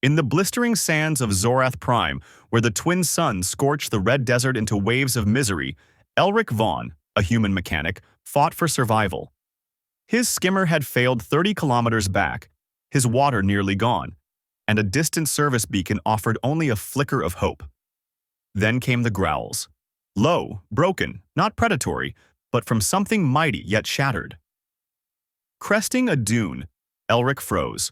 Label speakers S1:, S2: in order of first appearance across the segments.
S1: In the blistering sands of Zorath Prime, where the twin suns scorch the red desert into waves of misery, Elrich Vaughn, a human mechanic, fought for survival. His skimmer had failed 30 kilometers back, his water nearly gone, and a distant service beacon offered only a flicker of hope. Then came the growls. Low, broken, not predatory, but from something mighty yet shattered. Cresting a dune, Elrich froze.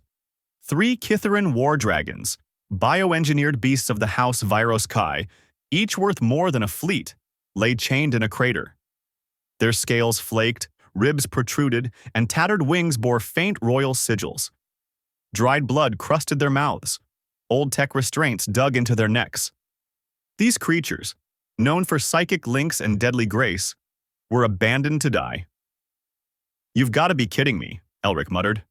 S1: 3 Kytheran war dragons, bioengineered beasts of the House Viros-Kai, each worth more than a fleet, lay chained in a crater. Their scales flaked, ribs protruded, and tattered wings bore faint royal sigils. Dried blood crusted their mouths. Old tech restraints dug into their necks. These creatures, known for psychic links and deadly grace, were abandoned to die. "You've got to be kidding me," Elrich muttered.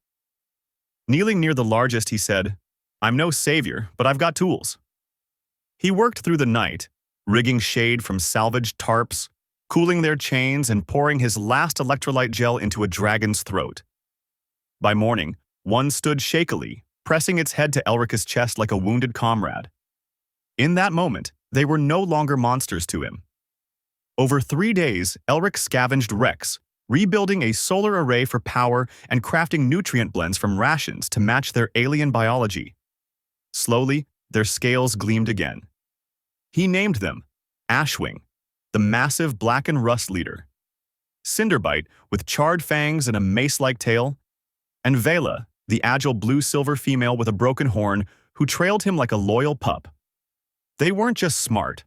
S1: Kneeling near the largest, he said, "I'm no savior, but I've got tools." He worked through the night, rigging shade from salvaged tarps, cooling their chains and pouring his last electrolyte gel into a dragon's throat. By morning, one stood shakily, pressing its head to Elrich's chest like a wounded comrade. In that moment, they were no longer monsters to him. Over 3 days, Elrich scavenged wrecks, rebuilding a solar array for power and crafting nutrient blends from rations to match their alien biology. Slowly, their scales gleamed again. He named them Ashwing, the massive black and rust leader; Cinderbite, with charred fangs and a mace-like tail; and Vela, the agile blue-silver female with a broken horn who trailed him like a loyal pup. They weren't just smart.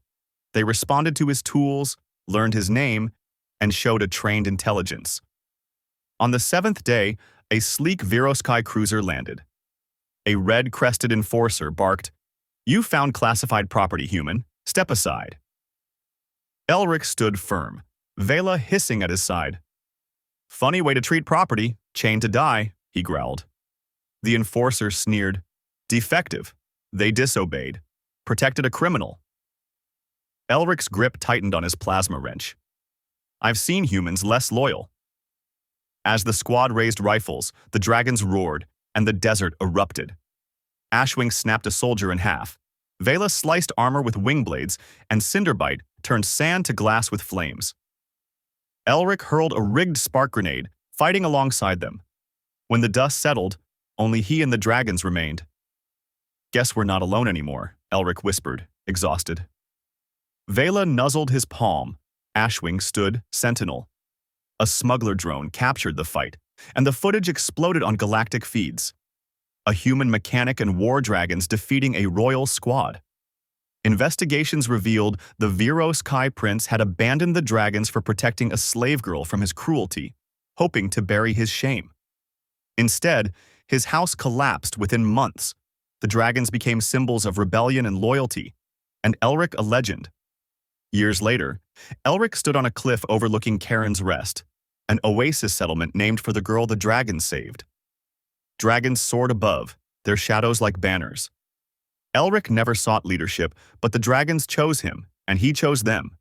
S1: They responded to his tools, learned his name, and showed a trained intelligence. On the 7th day, a sleek Viros-Kai cruiser landed. A red-crested enforcer barked, "You found classified property, human. Step aside." Elrich stood firm, Vela hissing at his side. "Funny way to treat property, chained to die," he growled. The enforcer sneered, "Defective. They disobeyed. Protected a criminal." Elrich's grip tightened on his plasma wrench. "I've seen humans less loyal." As the squad raised rifles, the dragons roared, and the desert erupted. Ashwing snapped a soldier in half. Vela sliced armor with wing blades, and Cinderbite turned sand to glass with flames. Elrich hurled a rigged spark grenade, fighting alongside them. When the dust settled, only he and the dragons remained. "Guess we're not alone anymore," Elrich whispered, exhausted. Vela nuzzled his palm. Ashwing stood sentinel. A smuggler drone captured the fight, and the footage exploded on galactic feeds. A human mechanic and war dragons defeating a royal squad. Investigations revealed the Viros-Kai prince had abandoned the dragons for protecting a slave girl from his cruelty, hoping to bury his shame. Instead, his house collapsed within months. The dragons became symbols of rebellion and loyalty, and Elrich a legend. Years later, Elrich stood on a cliff overlooking Karen's Rest, an oasis settlement named for the girl the dragons saved. Dragons soared above, their shadows like banners. Elrich never sought leadership, but the dragons chose him, and he chose them.